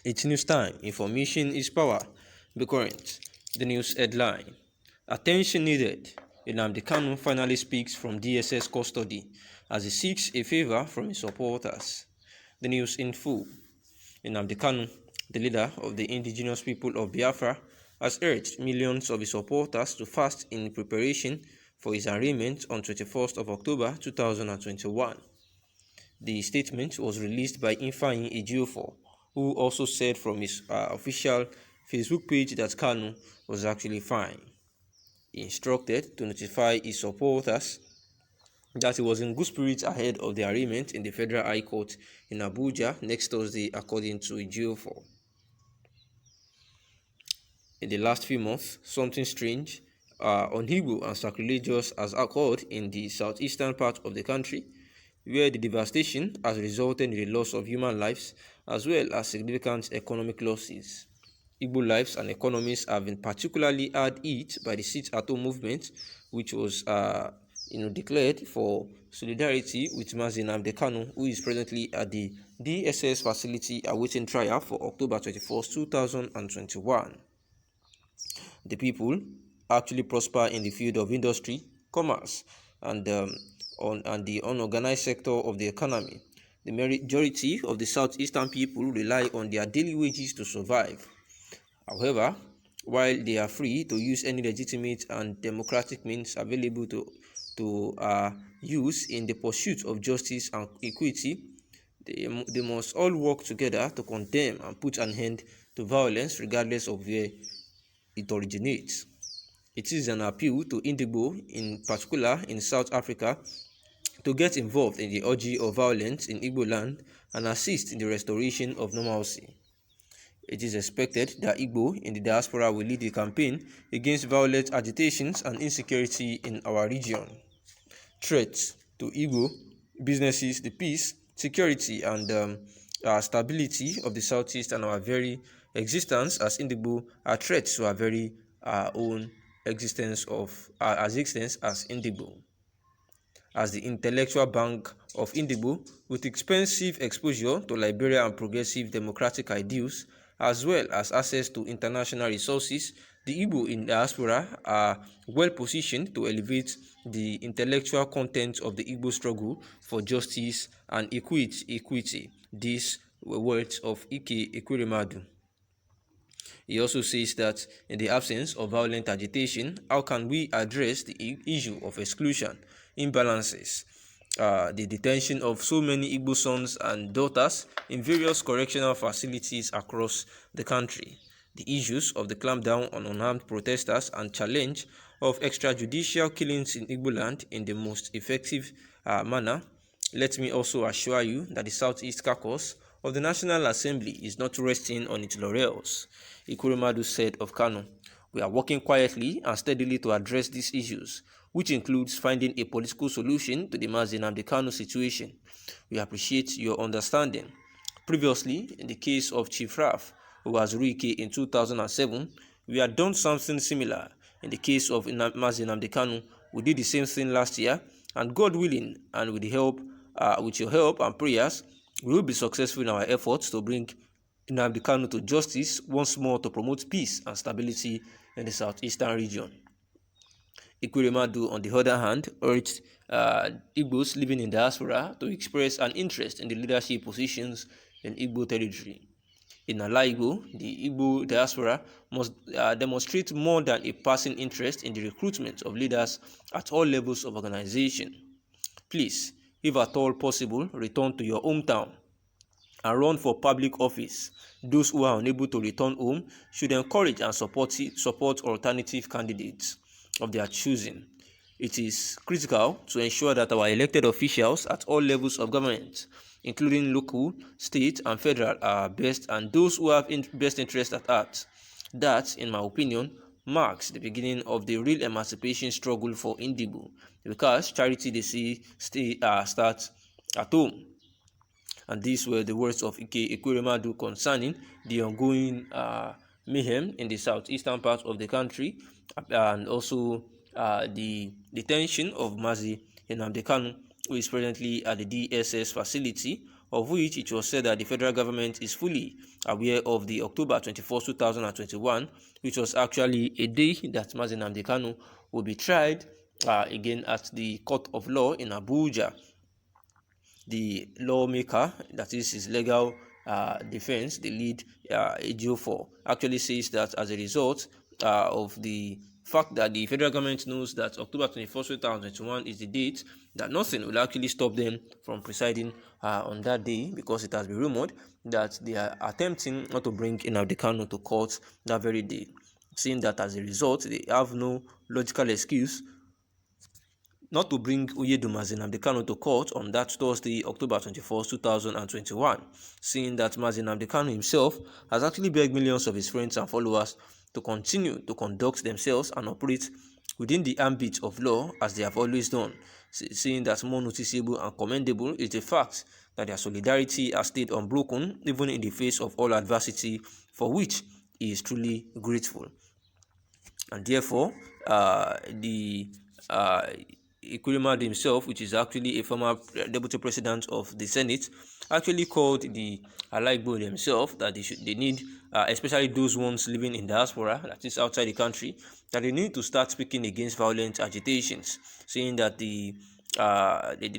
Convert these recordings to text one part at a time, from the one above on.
It's news time. Information is power. Be current. The news headline. Attention needed. Nnamdi Kanu finally speaks from DSS custody as he seeks a favor from his supporters. The news in full. Nnamdi Kanu, the leader of the indigenous people of Biafra, has urged millions of his supporters to fast in preparation for his arraignment on 21st of October 2021. The statement was released by Ifeanyi Ejiofor, who also said from his official Facebook page that Kanu was actually fine. He instructed to notify his supporters that he was in good spirits ahead of the arraignment in the Federal High Court in Abuja next Thursday, according to Ejiofor. In the last few months, something strange, unhibble and sacrilegious has occurred in the southeastern part of the country, where the devastation has resulted in the loss of human lives as well as significant economic losses. Igbo lives and economies have been particularly hard hit by the sit-at-home movement, which was declared for solidarity with Mazi Nnamdi Kanu, who is presently at the DSS facility awaiting trial for October 21st, 2021. The people actually prosper in the field of industry, commerce, and the unorganized sector of the economy. The majority of the southeastern people rely on their daily wages to survive. However, while they are free to use any legitimate and democratic means available to use in the pursuit of justice and equity, they must all work together to condemn and put an end to violence regardless of where it originates. It is an appeal to Indigbo, in particular in South Africa, to get involved in the orgy of violence in Igbo land and assist in the restoration of normalcy. It is expected that Igbo in the diaspora will lead the campaign against violent agitations and insecurity in our region. Threats to Igbo businesses, the peace, security, and stability of the Southeast and our very existence as Indigbo are threats to our very own existence as Indigbo. As the intellectual bank of Indigbo, with expensive exposure to liberal and progressive democratic ideals, as well as access to international resources, the Igbo in diaspora are well positioned to elevate the intellectual content of the Igbo struggle for justice and equity. These were words of Ike Ekweremadu. He also says that in the absence of violent agitation, how can we address the issue of exclusion, imbalances, the detention of so many Igbo sons and daughters in various correctional facilities across the country, the issues of the clampdown on unarmed protesters and challenge of extrajudicial killings in Igbo land in the most effective manner? Let me also assure you that the Southeast Caucus of the National Assembly is not resting on its laurels. Ekweremadu said of Kanu, "We are working quietly and steadily to address these issues, which includes finding a political solution to the Mazi Nnamdi Kanu situation. We appreciate your understanding. Previously, in the case of Chief Raf, who was Ruike in 2007, we had done something similar. In the case of Mazi Nnamdi Kanu, we did the same thing last year, and God willing, and with your help and prayers, we will be successful in our efforts to bring Nnamdi Kanu to justice once more to promote peace and stability in the southeastern region." Ekweremadu, on the other hand, urged Igbos living in diaspora to express an interest in the leadership positions in Igbo territory. In Ala Igbo, the Igbo diaspora must demonstrate more than a passing interest in the recruitment of leaders at all levels of organization. Please, if at all possible, return to your hometown and run for public office. Those who are unable to return home should encourage and support alternative candidates of their choosing. It is critical to ensure that our elected officials at all levels of government, including local, state, and federal, are best and those who have best interest at heart. That, in my opinion, marks the beginning of the real emancipation struggle for Indigbo, because charity, they say, starts at home. And these were the words of Ike Ekweremadu concerning the ongoing mayhem in the southeastern part of the country, and also the detention of Mazi Nnamdi Kanu, who is presently at the DSS facility of which it was said that the federal government is fully aware of the October 24, 2021, which was actually a day that Nnamdi Kanu will be tried again at the Court of Law in Abuja. The lawmaker, that is his legal defense, the lead AGO4, actually says that as a result of the fact that the federal government knows that October 21st, 2021 is the date, that nothing will actually stop them from presiding on that day, because it has been rumored that they are attempting not to bring Nnamdi Kanu to court that very day, saying that as a result they have no logical excuse not to bring Nnamdi Kanu to court on that Thursday, October 21st, 2021, seeing that Nnamdi Kanu himself has actually begged millions of his friends and followers to continue to conduct themselves and operate within the ambit of law as they have always done, seeing that more noticeable and commendable is the fact that their solidarity has stayed unbroken even in the face of all adversity, for which he is truly grateful. And therefore, the Ikurimad himself, which is actually a former deputy president of the Senate, actually called the Alaigbo themselves that they need, especially those ones living in diaspora, that is outside the country, that they need to start speaking against violent agitations, saying that the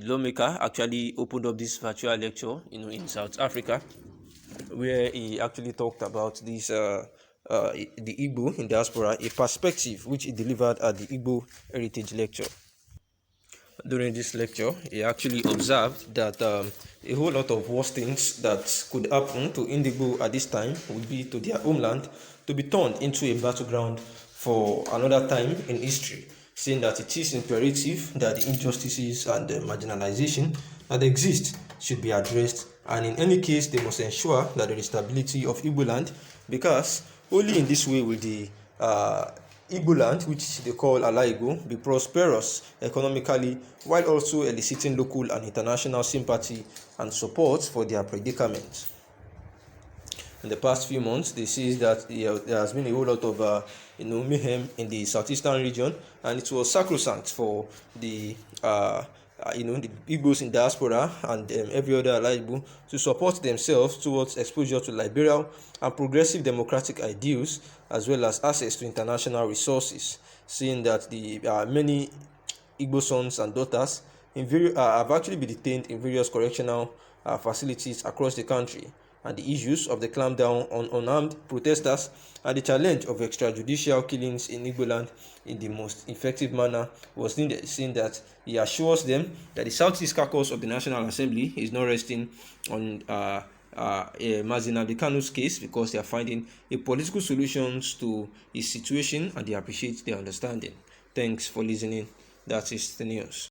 lawmaker actually opened up this virtual lecture, in South Africa, where he actually talked about this the Igbo in diaspora, a perspective which he delivered at the Igbo Heritage Lecture. During this lecture, he actually observed that a whole lot of worst things that could happen to Igbo at this time would be to their homeland to be turned into a battleground for another time in history, saying that it is imperative that the injustices and the marginalization that exist should be addressed, and in any case they must ensure that there is stability of Igbo land, because only in this way will the Igbo land, which they call Alaigo, be prosperous economically, while also eliciting local and international sympathy and support for their predicament. In the past few months, they see that there has been a whole lot of mayhem in the southeastern region, and it was sacrosanct for the the Igbos in diaspora and every other Alaibo to support themselves towards exposure to liberal and progressive democratic ideals, as well as access to international resources, seeing that the many Igbo sons and daughters have actually been detained in various correctional facilities across the country, and the issues of the clampdown on unarmed protesters and the challenge of extrajudicial killings in Igbo land in the most effective manner was needed, seeing that he assures them that the Southeast Caucus of the National Assembly is not resting on Nnamdi Kanu's case, because they are finding a political solutions to his situation and they appreciate their understanding. Thanks for listening. That is the news.